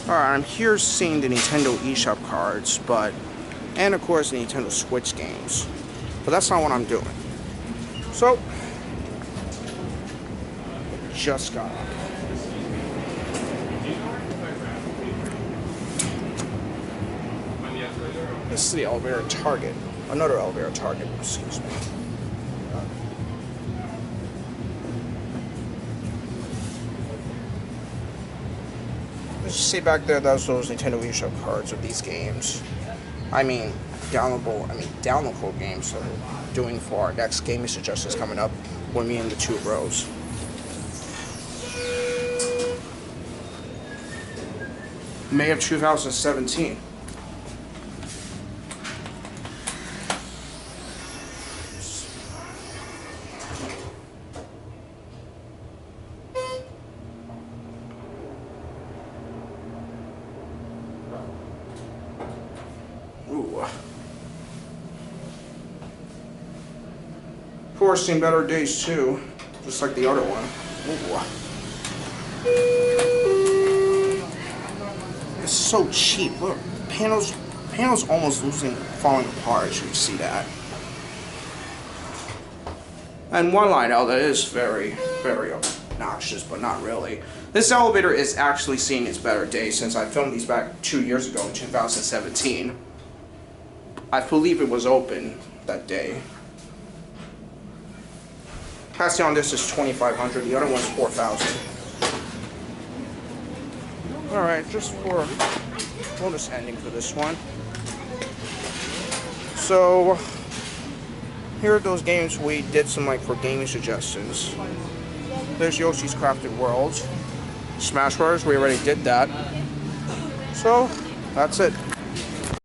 Alright, I'm here seeing the Nintendo eShop cards, and of course the Nintendo Switch games. But that's not what I'm doing. So, just got up. This is the elevator at Target. Another elevator at Target, excuse me. Let's just say back there, that's those Nintendo eShop cards of these games. Downloadable games that we're doing for our next gaming suggestions coming up with me and the two bros. May of 2017. Ooh. Of course, seen better days too, just like the other one. Ooh. It's so cheap. Look, panels almost falling apart. You see that. And one line out that is very, very obnoxious, but not really. This elevator is actually seeing its better days since I filmed these back 2 years ago in 2017. I believe it was open that day. Passing on this is $2,500. The other one's $4,000. Alright, just for bonus ending for this one. So, here are those games we did some for gaming suggestions. There's Yoshi's Crafted World. Smash Bros. We already did that. So, that's it.